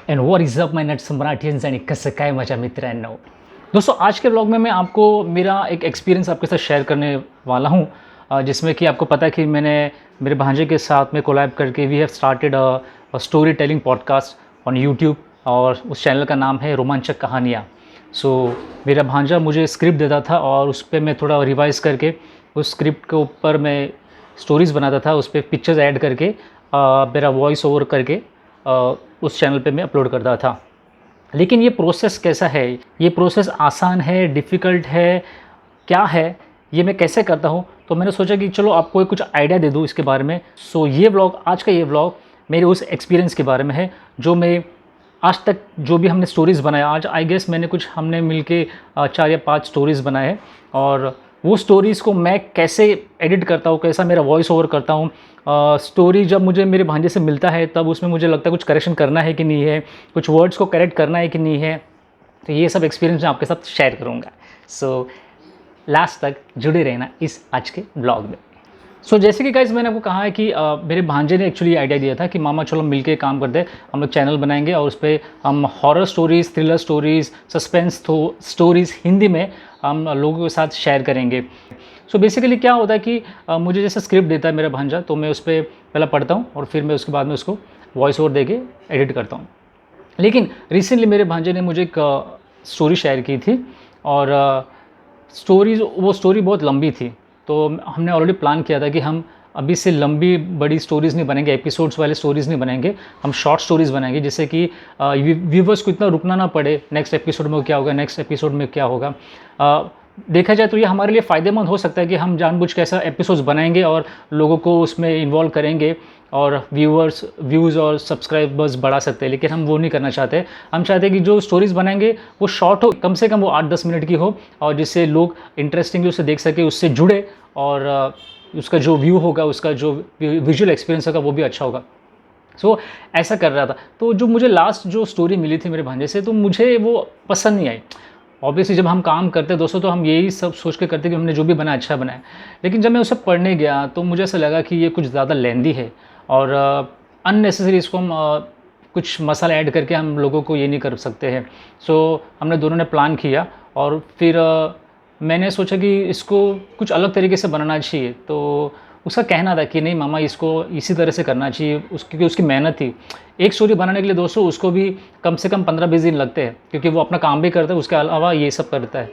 And what is up my nuts Marathians आणि कसं काय माझ्या मित्रांनो. दोस्तों आज के व्लॉग में मैं आपको मेरा एक एक्सपीरियंस आपके साथ शेयर करने वाला हूँ, जिसमें कि आपको पता है कि मैंने मेरे भांजे के साथ में कोलैब करके we have started a story telling podcast on YouTube और उस चैनल का नाम है रोमांचक कहानियाँ. सो मेरा भांजा मुझे स्क्रिप्ट देता था और उस पर मैं थोड़ा रिवाइज़ करके उस स्क्रिप्ट के ऊपर मैं स्टोरीज़ बनाता था, उस पर पिक्चर्स ऐड करके मेरा वॉइस ओवर करके उस चैनल पे मैं अपलोड करता था. लेकिन ये प्रोसेस कैसा है, ये प्रोसेस आसान है, डिफ़िकल्ट है, क्या है, ये मैं कैसे करता हूँ, तो मैंने सोचा कि चलो आपको कुछ आइडिया दे दूँ इसके बारे में. सो ये व्लॉग, आज का ये व्लॉग मेरे उस एक्सपीरियंस के बारे में है जो मैं आज तक जो भी हमने स्टोरीज़ बनाया, आज आई गेस मैंने कुछ हमने मिलके 4 या 5 स्टोरीज़ बनाए हैं. और वो स्टोरीज़ को मैं कैसे एडिट करता हूँ, कैसा मेरा वॉइस ओवर करता हूँ. स्टोरी जब मुझे मेरे भांजे से मिलता है तब उसमें मुझे लगता है कुछ करेक्शन करना है कि नहीं है, कुछ वर्ड्स को करेक्ट करना है कि नहीं है. तो ये सब एक्सपीरियंस मैं आपके साथ शेयर करूँगा. सो लास्ट तक जुड़े रहना इस आज के ब्लॉग में. सो जैसे कि गाइस मैंने आपको कहा है कि मेरे भांजे ने एक्चुअली आइडिया दिया था कि मामा चलो मिलके काम करते हैं, हम लोग चैनल बनाएंगे और उस पर हम horror stories, thriller stories, suspense stories Hindi में हम लोगों के साथ शेयर करेंगे. सो बेसिकली क्या होता है कि मुझे जैसे स्क्रिप्ट देता है मेरा भांजा, तो मैं उस पर पहला पढ़ता हूँ और फिर मैं उसके बाद में उसको वॉइस ओवर दे के एडिट करता हूँ. लेकिन रिसेंटली मेरे भांजे ने मुझे एक स्टोरी शेयर की थी और वो स्टोरी बहुत लंबी थी. तो हमने ऑलरेडी प्लान किया था कि हम अभी से लंबी बड़ी स्टोरीज़ नहीं बनेंगे, एपिसोड्स वाले स्टोरीज़ नहीं बनेंगे, हम शॉर्ट स्टोरीज़ बनाएंगे जिससे कि व्यूवर्स को इतना रुकना ना पड़े, नेक्स्ट एपिसोड में क्या होगा, नेक्स्ट एपिसोड में क्या होगा. देखा जाए तो ये हमारे लिए फ़ायदेमंद हो सकता है कि हम जानबूझ के ऐसा एपिसोड्स बनाएंगे और लोगों को उसमें इन्वॉल्व करेंगे और व्यूज़ और सब्सक्राइबर्स बढ़ा सकते हैं. लेकिन हम वो नहीं करना चाहते. हम चाहते हैं कि जो स्टोरीज़ बनाएंगे वो शॉर्ट हो, कम से कम वो 8-10 मिनट की हो और जिससे लोग इंटरेस्टिंगली उसे देख सके, उससे जुड़े और उसका जो व्यू होगा, उसका जो विजुअल एक्सपीरियंस होगा वो भी अच्छा होगा. सो ऐसा कर रहा था. तो जो मुझे लास्ट जो स्टोरी मिली थी मेरे भांजे से, तो मुझे वो पसंद नहीं आई. ऑब्वियसली जब हम काम करते हैं दोस्तों तो हम यही सब सोच के करते हैं कि हमने जो भी बनाया अच्छा बनाया. लेकिन जब मैं उसे पढ़ने गया तो मुझे ऐसा लगा कि ये कुछ ज़्यादा लेंदी है और अननेसेसरी इसको हम कुछ मसाला ऐड करके हम लोगों को ये नहीं कर सकते हैं. सो हमने दोनों ने प्लान किया और फिर मैंने सोचा कि इसको कुछ अलग तरीके से बनाना चाहिए. तो उसका कहना था कि नहीं मामा इसको इसी तरह से करना चाहिए, क्योंकि उसकी मेहनत थी. एक स्टोरी बनाने के लिए दोस्तों उसको भी कम से कम 15-20 दिन लगते हैं, क्योंकि वो अपना काम भी करता है, उसके अलावा ये सब करता है.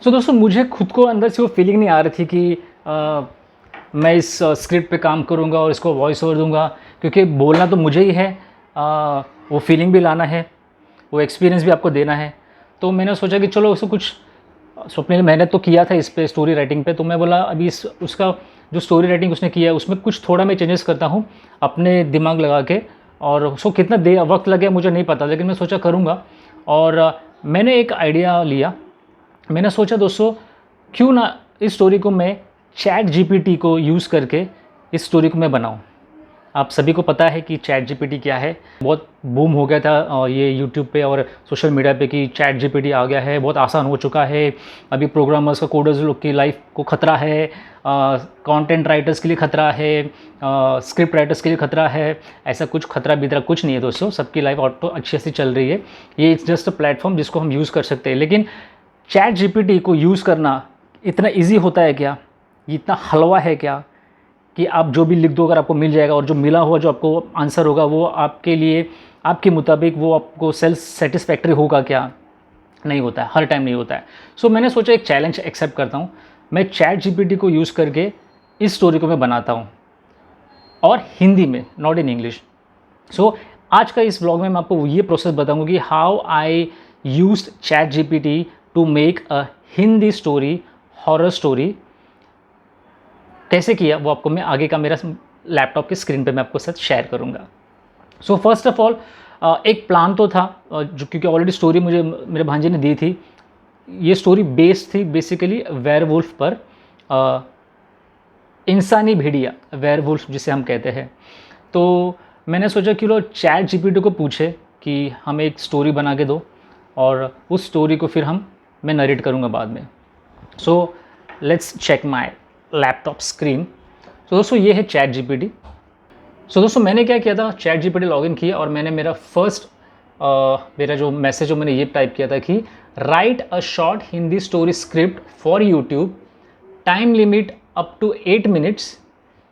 सो दोस्तों मुझे खुद को अंदर से वो फीलिंग नहीं आ रही थी कि मैं इस स्क्रिप्ट पे काम करूँगा और इसको वॉइस ओवर दूँगा, क्योंकि बोलना तो मुझे ही है, वो फीलिंग भी लाना है, वो एक्सपीरियंस भी आपको देना है. तो मैंने सोचा कि चलो उसको कुछ, स्वप्न ने मेहनत तो किया था इस पे स्टोरी राइटिंग पे, तो मैं बोला अभी उसका जो स्टोरी राइटिंग उसने किया है उसमें कुछ थोड़ा मैं चेंजेस करता हूँ अपने दिमाग लगा के. और उसको कितना वक्त लगे मुझे नहीं पता, लेकिन मैं सोचा करूँगा. और मैंने एक आइडिया लिया. मैंने सोचा दोस्तों क्यों ना इस स्टोरी को मैं ChatGPT को यूज़ करके इस स्टोरी को मैं बनाऊँ. आप सभी को पता है कि ChatGPT क्या है. बहुत बूम हो गया था ये यूट्यूब पे और सोशल मीडिया पे कि ChatGPT आ गया है, बहुत आसान हो चुका है. अभी प्रोग्रामर्स का, कोडर्स लोग की लाइफ को ख़तरा है, कंटेंट राइटर्स के लिए ख़तरा है, स्क्रिप्ट राइटर्स के लिए ख़तरा है. ऐसा कुछ खतरा बितरा कुछ नहीं है दोस्तों, सबकी लाइफ ऑटो अच्छी से चल रही है. ये इट्स जस्ट अ प्लेटफॉर्म जिसको हम यूज़ कर सकते हैं. लेकिन ChatGPT को यूज़ करना इतना ईजी होता है क्या, ये इतना हलवा है क्या कि आप जो भी लिख दो अगर आपको मिल जाएगा, और जो मिला हुआ जो आपको आंसर होगा वो आपके लिए, आपके मुताबिक वो आपको सेल्फ सेटिस्फैक्ट्री होगा क्या? नहीं होता है, हर टाइम नहीं होता है. सो मैंने सोचा एक चैलेंज एक्सेप्ट करता हूँ. मैं ChatGPT को यूज़ करके इस स्टोरी को मैं बनाता हूँ और हिंदी में, नॉट इन इंग्लिश. सो आज का इस व्लॉग में मैं आपको ये प्रोसेस बताऊँगा कि how I used ChatGPT to make a Hindi story, horror story. कैसे किया वो आपको मैं आगे का मेरा लैपटॉप के स्क्रीन पे मैं आपको साथ शेयर करूँगा. सो फर्स्ट ऑफ ऑल एक प्लान तो था, जो क्योंकि ऑलरेडी स्टोरी मुझे मेरे भांजे ने दी थी. ये स्टोरी बेस्ड थी बेसिकली वेयरवुल्फ पर, इंसानी भेड़िया, वेयरवुल्फ जिसे हम कहते हैं. तो मैंने सोचा कि लो ChatGPT को पूछे कि हमें एक स्टोरी बना के दो और उस स्टोरी को फिर मैं नरेट करूँगा बाद में. So let's check my laptop screen. तो दोस्तों ये है ChatGPT. सो दोस्तों मैंने क्या किया था, ChatGPT लॉगिन किया और मैंने मेरा फर्स्ट मेरा जो मैसेज जो मैंने ये टाइप किया था कि write a short Hindi story script for YouTube, time limit up to 8 minutes,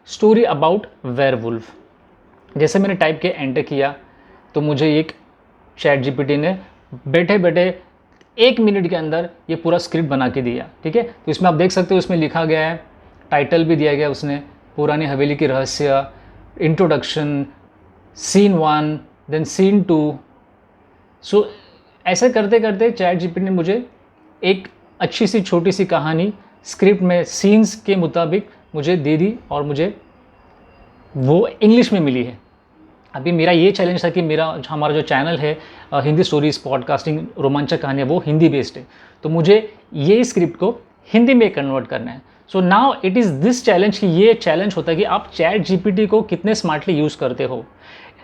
story about werewolf. जैसे मैंने टाइप किया, एंटर किया, तो मुझे एक चैट जीपीटी ने बैठे बैठे 1 मिनट के अंदर ये पूरा स्क्रिप्ट बना के दिया। ठीक है, तो इसमें आप देख सकते हो, इसमें लिखा गया है, टाइटल भी दिया गया उसने, पुरानी हवेली की रहस्य, इंट्रोडक्शन, सीन 1, देन सीन 2। सो ऐसे करते करते चैट जीपीटी ने मुझे एक अच्छी सी छोटी सी कहानी स्क्रिप्ट में सीन्स के मुताबिक मुझे दे दी, और मुझे वो इंग्लिश में मिली है। अभी मेरा ये चैलेंज था कि हमारा जो चैनल है हिंदी स्टोरीज पॉडकास्टिंग रोमांचक कहानियाँ, वो हिंदी बेस्ड है, तो मुझे ये स्क्रिप्ट को हिंदी में कन्वर्ट करना है। So now it is this challenge कि ये चैलेंज होता है कि आप चैट जीपीटी को कितने स्मार्टली यूज़ करते हो।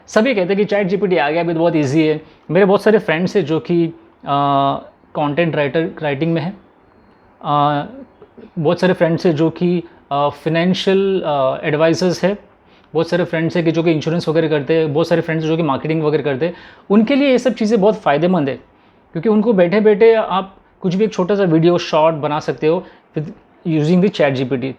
सभी कहते हैं कि चैट जीपीटी आ गया अभी तो बहुत ईजी है। मेरे बहुत सारे फ्रेंड्स हैं जो कि कंटेंट राइटिंग में है, बहुत सारे फ्रेंड्स हैं जो कि फिनेंशियल एडवाइजर्स है, बहुत सारे फ्रेंड्स हैं कि जो कि इंश्योरेंस वगैरह करते हैं, बहुत सारे फ्रेंड्स जो कि मार्केटिंग वगैरह करते हैं। उनके लिए ये सब चीज़ें बहुत फ़ायदेमंद है, क्योंकि उनको बैठे बैठे आप कुछ भी एक छोटा सा वीडियो शॉर्ट बना सकते हो with using the chat GPT.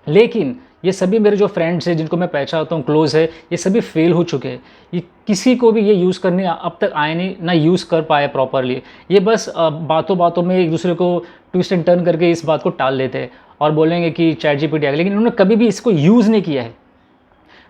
लेकिन ये सभी मेरे जो फ्रेंड्स हैं जिनको मैं पहचानता हूँ, क्लोज है, ये सभी फेल हो चुके हैं। ये किसी को भी ये यूज़ करने अब तक आए नहीं, ना यूज़ कर पाए प्रॉपरली। ये बस बातों बातों में एक दूसरे को ट्विस्ट एंड टर्न करके इस बात को टाल देते हैं और बोलेंगे कि चैट जीपीटी आ गया, लेकिन उन्होंने कभी भी इसको यूज़ नहीं किया है।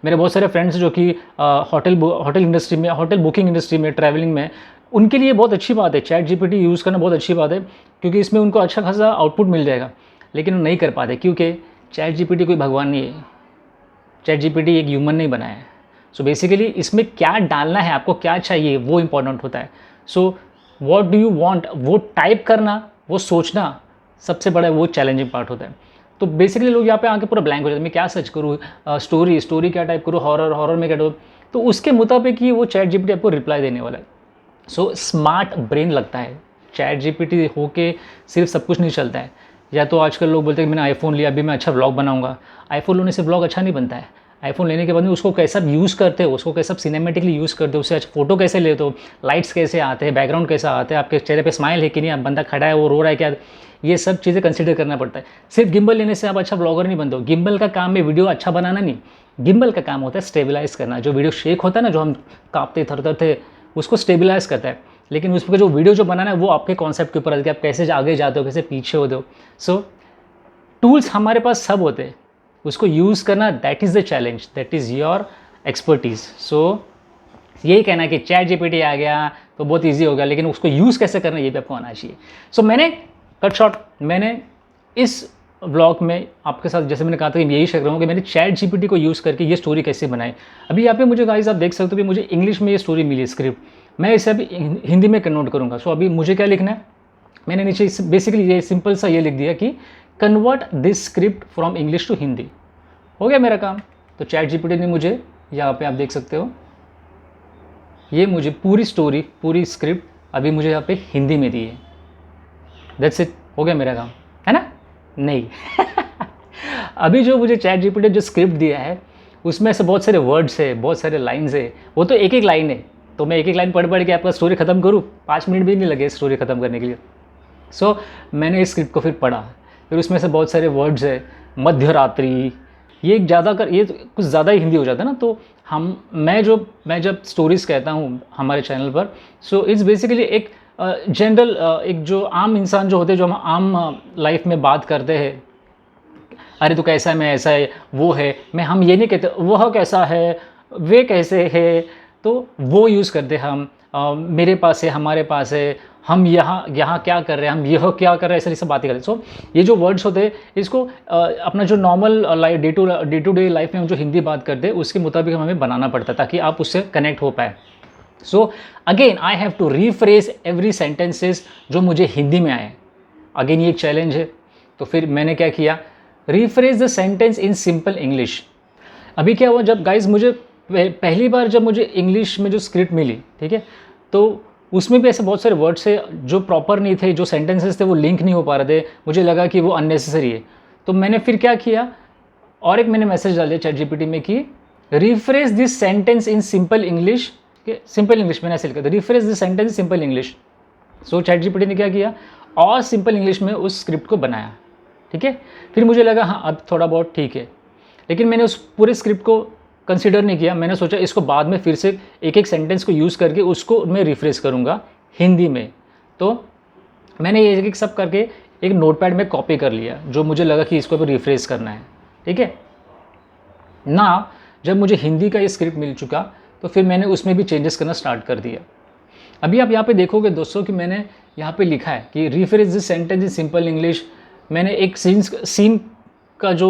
मेरे बहुत सारे फ्रेंड्स जो कि होटल इंडस्ट्री में, होटल बुकिंग इंडस्ट्री में, ट्रैवलिंग में, उनके लिए बहुत अच्छी बात है चैट जीपीटी यूज़ करना, बहुत अच्छी बात है, क्योंकि इसमें उनको अच्छा खासा आउटपुट मिल जाएगा। लेकिन वो नहीं कर पाते क्योंकि चैट जीपीटी कोई भगवान नहीं है, चैट जीपीटी एक ह्यूमन नहीं बनाया है। सो बेसिकली इसमें क्या डालना है, आपको क्या चाहिए, वो इंपॉर्टेंट होता है। So what do you want, वो टाइप करना, वो सोचना सबसे बड़ा वो चैलेंजिंग पार्ट होता है। तो बेसिकली लोग यहाँ पे आके पूरा ब्लैंक हो जाते हैं, मैं क्या सर्च करूँ, स्टोरी क्या टाइप करूँ, हॉरर में क्या, तो उसके मुताबिक ही वो चैट जीपीटी आपको रिप्लाई देने वाला है। सो स्मार्ट ब्रेन लगता है, चैट जीपीटी होके सिर्फ सब कुछ नहीं चलता है। या तो आजकल लोग बोलते हैं कि मैंने आईफोन लिया, अभी मैं अच्छा व्लॉग बनाऊंगा। आईफोन लेने से व्लॉग अच्छा नहीं बनता है। आईफोन लेने के बाद में उसको कैसा यूज़ करते हो, उसको कैसा सिनेमेटिकली यूज़ करते हो, उससे अच्छा फोटो कैसे लेते हो, लाइट्स कैसे आते हैं, बैकग्राउंड कैसा आता है, आपके चेहरे पे स्माइल है कि नहीं, आप बंदा खड़ा है वो रो रहा है क्या, ये सब चीज़ें कंसिडर करना पड़ता है। सिर्फ गिम्बल लेने से आप अच्छा ब्लॉगर नहीं बनते हो। गिम्बल का काम है वीडियो अच्छा बनाना नहीं, गिम्बल का काम होता है स्टेबलाइज करना। जो वीडियो शेक होता है ना, जो हम कांपते थरथर थे, उसको स्टेबलाइज करता है। लेकिन उस पर जो वीडियो जो बनाना है वो आपके कॉन्सेप्ट के ऊपर है कि आप कैसे आगे जाते हो, कैसे पीछे होते हो। सो टूल्स हमारे पास सब होते हैं, उसको यूज़ करना, that is the challenge, that is your expertise. So यही कहना है कि चैट जीपीटी आ गया तो बहुत इजी हो गया, लेकिन उसको यूज़ कैसे करना ये भी आपको आना चाहिए। सो मैंने कट शॉर्ट, मैंने इस व्लॉग में आपके साथ, जैसे मैंने कहा था कि यही शेयर करूँगा कि मैंने चैट जीपीटी को यूज़ करके ये स्टोरी कैसे बनाई। अभी यहाँ पे मुझे गाइस आप देख सकते हो कि मुझे इंग्लिश में ये स्टोरी मिली स्क्रिप्ट, मैं इसे अभी हिंदी में कन्वर्ट करूँगा। सो अभी मुझे क्या लिखना है, मैंने नीचे बेसिकली ये सिंपल सा ये लिख दिया कि convert this script from English to Hindi. हो गया मेरा काम। तो चैट जीपीटी ने मुझे यहाँ पे आप देख सकते हो, ये मुझे पूरी स्टोरी, पूरी स्क्रिप्ट अभी मुझे यहाँ पे हिंदी में दी है। दैट्स इट, हो गया मेरा काम, है ना? नहीं अभी जो मुझे चैट जीपीटी जो स्क्रिप्ट दिया है उसमें से बहुत सारे वर्ड्स है, बहुत सारे लाइन्स है, वो तो एक एक लाइन है, तो मैं एक एक लाइन पढ़ के आपका स्टोरी ख़त्म करूँ, 5 मिनट भी नहीं लगे स्टोरी ख़त्म करने के लिए। सो मैंने इस स्क्रिप्ट को फिर पढ़ा, फिर उसमें से बहुत सारे वर्ड्स है, मध्य रात्रि, ये कुछ ज़्यादा ही हिंदी हो जाता है ना। तो मैं जब स्टोरीज़ कहता हूँ हमारे चैनल पर, सो इट्स बेसिकली एक जनरल एक जो आम इंसान जो होते हैं, जो हम आम लाइफ में बात करते हैं, अरे तो कैसा है, मैं ऐसा है, वो है, हम ये नहीं कहते वह कैसा है, वे कैसे है, तो वो यूज़ करते हैं हम। मेरे पास है, हमारे पास है, हम यहाँ क्या कर रहे हैं, हम यह क्या कर रहे हैं, ऐसे सब बातें करते हैं। सो ये जो वर्ड्स होते हैं इसको अपना जो normal life day to day life में हम जो हिंदी बात करते हैं उसके मुताबिक हमें बनाना पड़ता है ताकि आप उससे कनेक्ट हो पाए। So again I have to rephrase every sentences जो मुझे हिंदी में आए। अगेन ये एक चैलेंज है। तो फिर मैंने क्या किया, rephrase the sentence in simple English. अभी क्या हुआ, जब गाइज मुझे पहली बार जब मुझे इंग्लिश में जो स्क्रिप्ट मिली, ठीक है, तो उसमें भी ऐसे बहुत सारे वर्ड्स थे जो प्रॉपर नहीं थे, जो सेंटेंसेस थे वो लिंक नहीं हो पा रहे थे, मुझे लगा कि वो अननेसेसरी है। तो मैंने फिर क्या किया, और एक मैंने मैसेज डाल दिया चैट जीपीटी में कि refresh this sentence in simple English ठीक है, सिंपल इंग्लिश मैंने ऐसे लिखा था, refresh the sentence simple English. So chat GPT ने क्या किया, और सिंपल इंग्लिश में उस स्क्रिप्ट को बनाया। ठीक है, फिर मुझे लगा हाँ अब थोड़ा बहुत ठीक है, लेकिन मैंने उस पूरे स्क्रिप्ट को कंसिडर नहीं किया। मैंने सोचा इसको बाद में फिर से एक एक सेंटेंस को यूज़ करके उसको मैं रिफ्रेश करूँगा हिंदी में। तो मैंने ये एक सब करके एक नोटपैड में कॉपी कर लिया, जो मुझे लगा कि इसको रिफ्रेश करना है। ठीक है ना, जब मुझे हिंदी का ये स्क्रिप्ट मिल चुका तो फिर मैंने उसमें भी चेंजेस करना स्टार्ट कर दिया। अभी आप यहाँ पे देखोगे दोस्तों कि मैंने यहाँ पे लिखा है कि refresh this sentence in simple English. मैंने एक सीन का जो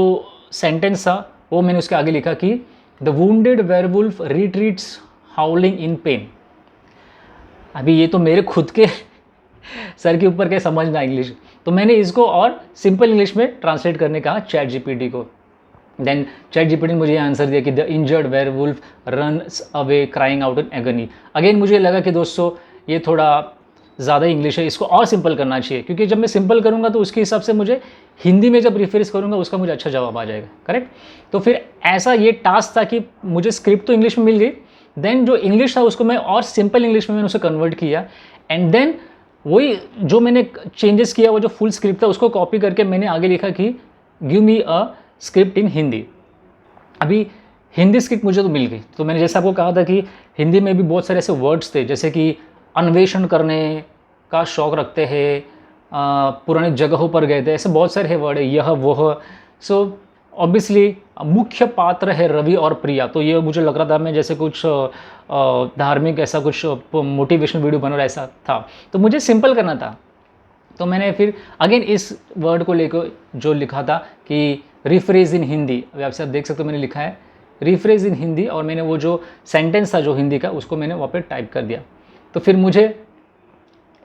सेंटेंस था वो मैंने उसके आगे लिखा कि the wounded werewolf retreats हाउलिंग in pen. अभी ये तो मेरे खुद के सर के ऊपर क्या समझना इंग्लिश, तो मैंने इसको और सिंपल इंग्लिश में ट्रांसलेट करने कहा चैट जीपीटी को। देन चैट जीपीटी ने मुझे ये आंसर दिया कि the injured werewolf runs away crying out in agony. Again मुझे लगा कि दोस्तों ये थोड़ा ज़्यादा इंग्लिश है, इसको और सिंपल करना चाहिए, क्योंकि जब मैं सिंपल करूँगा तो उसके हिसाब से मुझे हिंदी में जब रिफ्रेश करूँगा उसका मुझे अच्छा जवाब आ जाएगा। करेक्ट, तो फिर ऐसा ये टास्क था कि मुझे स्क्रिप्ट तो इंग्लिश में मिल गई, देन जो इंग्लिश था उसको मैं और सिंपल इंग्लिश में मैंने उसे कन्वर्ट किया, एंड देन वही जो मैंने चेंजेस किया वो जो फुल स्क्रिप्ट था उसको कॉपी करके मैंने आगे लिखा कि give me a script in Hindi. अभी हिंदी स्क्रिप्ट मुझे तो मिल गई, तो मैंने जैसे आपको कहा था कि हिंदी में भी बहुत सारे ऐसे वर्ड्स थे जैसे कि अन्वेषण करने का शौक़ रखते हैं, पुरानी जगहों पर गए थे, ऐसे बहुत सारे वर्ड है, यह वह। सो ऑब्वियसली मुख्य पात्र है रवि और प्रिया, तो ये मुझे लग रहा था मैं जैसे कुछ धार्मिक ऐसा कुछ मोटिवेशनल वीडियो बना रहा ऐसा था, तो मुझे सिंपल करना था। तो मैंने फिर अगेन इस वर्ड को लेकर जो लिखा था कि रिफ्रेश इन हिंदी, अभी आपसे आप देख सकते हो मैंने लिखा है रिफ्रेश इन हिंदी, और मैंने वो जो सेंटेंस था जो हिंदी का उसको मैंने वहाँ पे टाइप कर दिया, तो फिर मुझे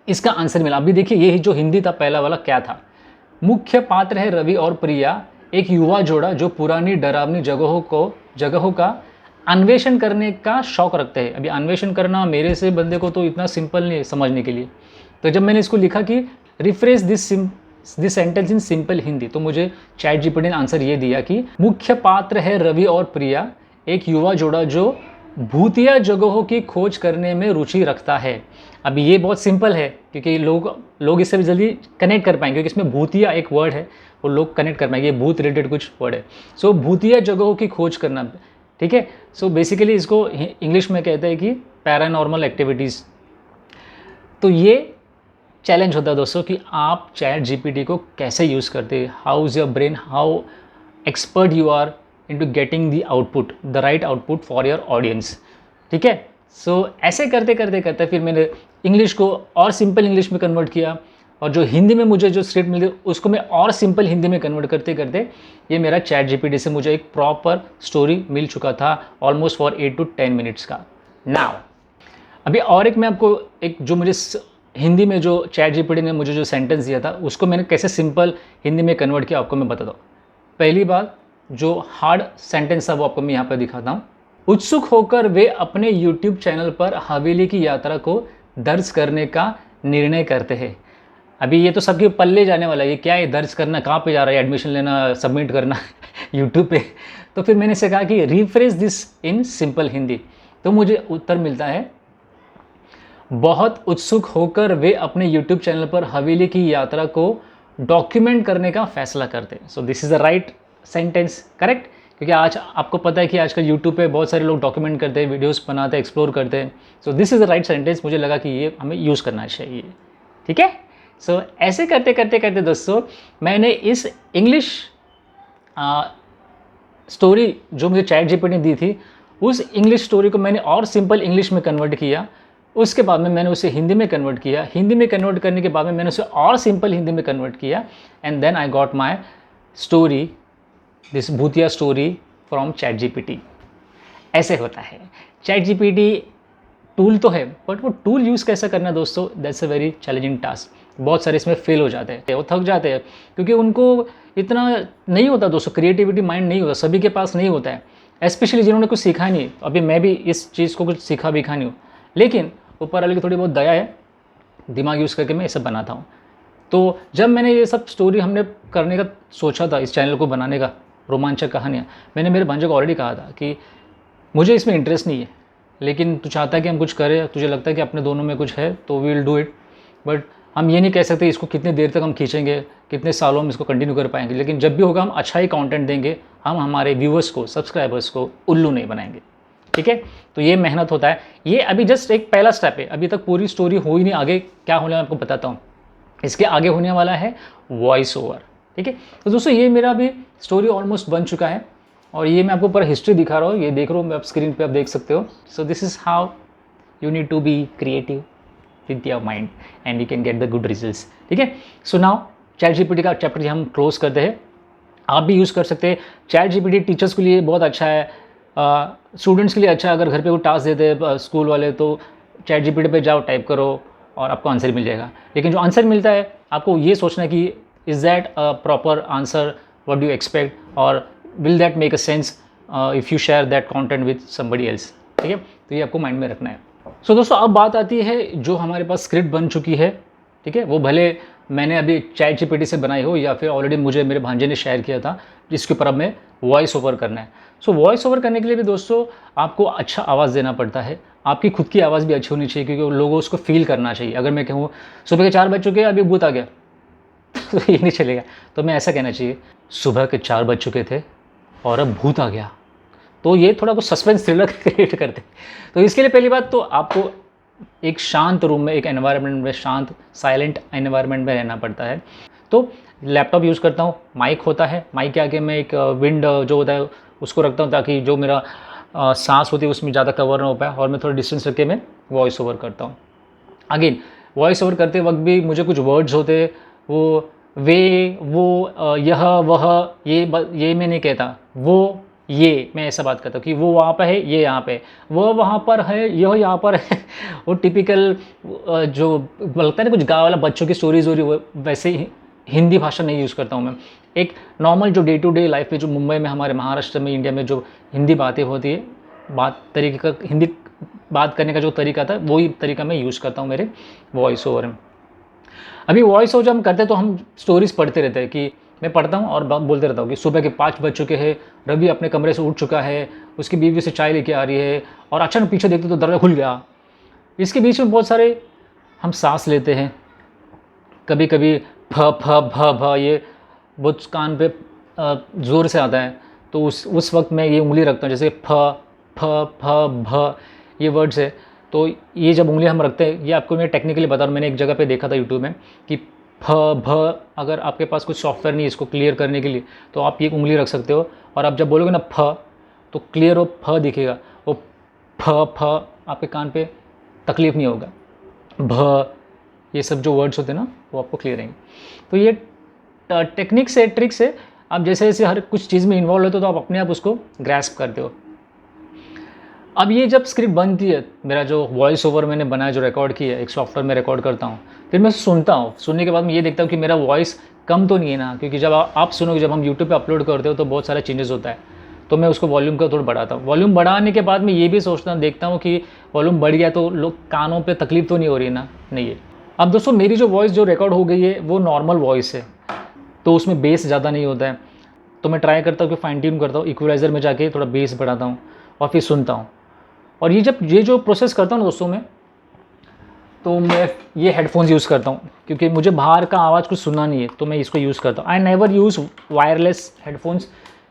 इसका आंसर मिला। अभी देखिए ये जो हिंदी था पहला वाला क्या था, मुख्य पात्र है रवि और प्रिया, एक युवा जोड़ा जो पुरानी डरावनी जगहों का अन्वेषण करने का शौक़ रखते हैं। अभी अन्वेषण करना मेरे से बंदे को तो इतना सिंपल नहीं है समझने के लिए, तो जब मैंने इसको लिखा कि refresh this sentence in simple Hindi, तो मुझे चैट जीपीटी ने आंसर ये दिया कि मुख्य पात्र है रवि और प्रिया, एक युवा जोड़ा जो भूतिया जगहों की खोज करने में रुचि रखता है। अभी ये बहुत सिंपल है क्योंकि लोग इससे भी जल्दी कनेक्ट कर पाएंगे, क्योंकि इसमें भूतिया एक वर्ड है, वो लोग कनेक्ट कर पाएंगे, भूत रिलेटेड कुछ वर्ड है। सो भूतिया जगहों की खोज करना, ठीक है। सो बेसिकली इसको इंग्लिश में कहते हैं कि पैरानॉर्मल एक्टिविटीज़। तो ये चैलेंज होता है दोस्तों कि आप चैट जीपीटी को कैसे यूज़ करते हैं, how is your brain, how expert you are into getting the output, the right output for your audience. ठीक है, सो ऐसे करते करते फिर मैंने इंग्लिश को और सिंपल इंग्लिश में कन्वर्ट किया, और जो हिंदी में मुझे जो स्क्रिप्ट मिली उसको मैं और सिंपल हिंदी में कन्वर्ट करते करते ये मेरा चैट जीपीटी से मुझे एक प्रॉपर स्टोरी मिल चुका था, ऑलमोस्ट फॉर 8 to 10 मिनट्स का। नाउ अभी और एक मैं आपको एक जो मुझे हिंदी में जो चैट जीपीटी ने मुझे जो सेंटेंस दिया था उसको मैंने कैसे सिंपल हिंदी में कन्वर्ट किया आपको मैं बताता हूँ। पहली बात जो हार्ड सेंटेंस था वो आपको मैं यहाँ पर दिखाता हूँ। उत्सुक होकर वे अपने यूट्यूब चैनल पर हवेली की यात्रा को दर्ज करने का निर्णय करते हैं। अभी ये तो सबके पल्ले जाने वाला है, ये क्या है दर्ज करना, कहाँ पे जा रहा है, एडमिशन लेना, सबमिट करना यूट्यूब पे। तो फिर मैंने इसे कहा कि refresh this in simple Hindi, तो मुझे उत्तर मिलता है बहुत उत्सुक होकर वे अपने यूट्यूब चैनल पर हवेली की यात्रा को डॉक्यूमेंट करने का फैसला करते हैं। सो this is the right sentence, correct, क्योंकि आज आपको पता है कि आजकल यूट्यूब पे बहुत सारे लोग डॉक्यूमेंट करते हैं, वीडियोस बनाते हैं, एक्सप्लोर करते हैं। सो this is the right sentence, मुझे लगा कि ये हमें यूज़ करना चाहिए। ठीक है, सो ऐसे करते करते दोस्तों मैंने इस इंग्लिश स्टोरी जो मुझे चैट जीपीटी ने दी थी उस इंग्लिश स्टोरी को मैंने और सिंपल इंग्लिश में कन्वर्ट किया। उसके बाद में मैंने उसे हिंदी में कन्वर्ट किया, हिंदी में कन्वर्ट करने के बाद में मैंने उसे और सिंपल हिंदी में कन्वर्ट किया, and then I got my story, this भूतिया स्टोरी फ्रॉम चैट जीपीटी। ऐसे होता है। चैट जीपीटी टूल तो है, बट वो टूल यूज़ कैसे करना दोस्तों, that's a very challenging task. बहुत सारे इसमें फेल हो जाते हैं, वो थक जाते हैं, क्योंकि उनको इतना नहीं होता दोस्तों, क्रिएटिविटी माइंड नहीं होता, सभी के पास नहीं होता है, स्पेशली जिन्होंने कुछ सीखा नहीं। अभी मैं भी इस चीज़ को कुछ सीखा भी नहीं हूँ, लेकिन ऊपर वाले की थोड़ी बहुत दया है, दिमाग यूज़ करके मैं ये सब बनाता हूँ। तो जब मैंने ये सब स्टोरी हमने करने का सोचा था, इस चैनल को बनाने का, रोमांचक कहानियाँ, मैंने मेरे भांजे को ऑलरेडी कहा था कि मुझे इसमें इंटरेस्ट नहीं है, लेकिन तू चाहता है कि हम कुछ करें, तुझे लगता है कि अपने दोनों में कुछ है, तो we will do it. But हम ये नहीं कह सकते इसको कितनी देर तक हम खींचेंगे, कितने सालों हम इसको कंटिन्यू कर पाएंगे, लेकिन जब भी होगा हम अच्छा ही कंटेंट देंगे। हम हमारे व्यूअर्स को, सब्सक्राइबर्स को उल्लू नहीं बनाएंगे, ठीक है। तो ये मेहनत होता है, ये अभी जस्ट एक पहला स्टेप है, अभी तक पूरी स्टोरी हो ही नहीं। आगे क्या होने वाला आपको बताता हूँ। इसके आगे होने वाला है वॉइस ओवर, ठीक है। तो दोस्तों ये मेरा भी स्टोरी ऑलमोस्ट बन चुका है, और ये मैं आपको पूरा हिस्ट्री दिखा रहा हूँ, ये देख रहा हूँ मैं, आप स्क्रीन पे आप देख सकते हो। So this is how you need to be creative with your mind and you can get the good results, ठीक है। सो नाउ चैट जीपीटी का चैप्टर हम क्लोज करते हैं। आप भी यूज़ कर सकते हैं चैट जीपीटी, टीचर्स के लिए बहुत अच्छा है, स्टूडेंट्स के लिए अच्छा है। अगर घर पे कोई टास्क देते हैं स्कूल वाले, तो चैट जीपीटी पे जाओ, टाइप करो और आपको आंसर मिल जाएगा। लेकिन जो आंसर मिलता है आपको ये सोचना है कि is that a proper answer, what do you expect, और will that make a sense if you share that content with somebody else, ठीक है। तो ये आपको माइंड में रखना है। सो दोस्तों अब बात आती है जो हमारे पास स्क्रिप्ट बन चुकी है, ठीक है, वो भले मैंने अभी चैट जीपीटी से बनाई हो या फिर ऑलरेडी मुझे मेरे भांजे ने शेयर किया था, जिसके ऊपर अब मैं वॉइस ओवर करना है। सो वॉइस ओवर करने के लिए भी दोस्तों आपको अच्छा आवाज़ देना पड़ता है, आपकी खुद की आवाज़ भी अच्छी होनी चाहिए, क्योंकि लोगों उसको फील करना चाहिए। अगर मैं कहूँ सुबह के 4 बज चुके हैं, अभी भूत आ गया तो ये नहीं चलेगा। तो मैं ऐसा कहना चाहिए, सुबह के 4 बज चुके थे और अब भूत आ गया, तो ये थोड़ा कुछ सस्पेंस थ्रिलर क्रिएट करते हैं। तो इसके लिए पहली बात तो आपको एक शांत रूम में, एक एनवायरनमेंट में, शांत साइलेंट एनवायरनमेंट में रहना पड़ता है। तो लैपटॉप यूज़ करता हूँ, माइक होता है, माइक के आगे मैं एक विंड जो होता है उसको रखता हूँ, ताकि जो मेरा सांस होती है उसमें ज़्यादा कवर ना हो पाए, और मैं थोड़ा डिस्टेंस रख के मैं वॉइस ओवर करता हूँ। अगेन वॉइस ओवर करते वक्त भी मुझे कुछ वर्ड्स होते, वो वे, वो, यह, वह, ये मैं नहीं कहता, वो, ये मैं ऐसा बात करता हूँ कि वो वहाँ पर है, ये यहाँ पे, वह वहाँ पर है, यह यहाँ पर है वो टिपिकल जो लगता है ना कुछ गाँव वाला बच्चों की स्टोरीज हो रही, वो वैसे ही हिंदी भाषा नहीं यूज़ करता हूँ मैं। एक नॉर्मल जो डे टू डे लाइफ में, जो मुंबई में, हमारे महाराष्ट्र में, इंडिया में जो हिंदी बातें होती है, तरीके का हिंदी बात करने का जो तरीका था, वही तरीका मैं यूज़ करता हूँ मेरे वॉइस ओवर में। अभी वॉइस ओवर जब हम करते हैं तो हम स्टोरीज़ पढ़ते रहते हैं, कि मैं पढ़ता हूँ और बोलते रहता हूँ कि सुबह के 5 बज चुके हैं, रवि अपने कमरे से उठ चुका है, उसकी बीवी से चाय लेके आ रही है, और अचानक पीछे देखते तो दरवाजा खुल गया। इसके बीच में बहुत सारे हम सांस लेते हैं, कभी कभी फ फ भ भ, ये बहुत कान पे ज़ोर से आता है, तो उस वक्त मैं ये उंगली रखता हूँ, जैसे फ फ फ भ ये वर्ड्स है, तो ये जब उंगली हम रखते हैं, ये आपको मैं टेक्निकली बता रहा हूँ, मैंने एक जगह पे देखा था यूट्यूब में कि फ भ, अगर आपके पास कुछ सॉफ्टवेयर नहीं है इसको क्लियर करने के लिए, तो आप ये उंगली रख सकते हो, और आप जब बोलोगे ना फ, तो क्लियर हो फ दिखेगा, वो फ फ आपके कान पे तकलीफ़ नहीं होगा। भ, ये सब जो वर्ड्स होते हैं ना, वो आपको क्लियर रहेंगे। तो ये टेक्निक से, ट्रिक से आप जैसे जैसे हर कुछ चीज़ में इन्वॉल्व होते हो, तो आप अपने आप उसको ग्रैस्प करते हो। अब ये जब स्क्रिप्ट बनती है, मेरा जो वॉइस ओवर मैंने बनाया, जो रिकॉर्ड किया है, एक सॉफ्टवेयर में रिकॉर्ड करता हूँ, फिर मैं सुनता हूँ। सुनने के बाद मैं ये देखता हूँ कि मेरा वॉइस कम तो नहीं है ना, क्योंकि जब आप सुनोगे, जब हम यूट्यूब पे अपलोड करते हो तो बहुत सारा चेंजेस होता है, तो मैं उसको वॉल्यूम का थोड़ा बढ़ाता हूँ। वॉल्यूम बढ़ाने के बाद मैं ये भी सोचता हूँ, देखता हूँ कि वॉल्यूम बढ़ गया तो लोग कानों पर तकलीफ तो नहीं हो रही ना, नहीं है। अब दोस्तों मेरी जो वॉइस जो रिकॉर्ड हो गई है वो नॉर्मल वॉइस है, तो उसमें बेस ज़्यादा नहीं होता है, तो मैं ट्राई करता हूँ कि फाइन ट्यून करता हूँ, इक्वलाइज़र में जाके थोड़ा बेस बढ़ाता हूँ और फिर सुनता हूँ। और ये जो प्रोसेस करता हूँ दोस्तों मैं, तो मैं ये हेडफोन्स यूज़ करता हूँ, क्योंकि मुझे बाहर का आवाज़ कुछ सुनना नहीं है, तो मैं इसको यूज़ करता हूँ। I never use wireless headphones,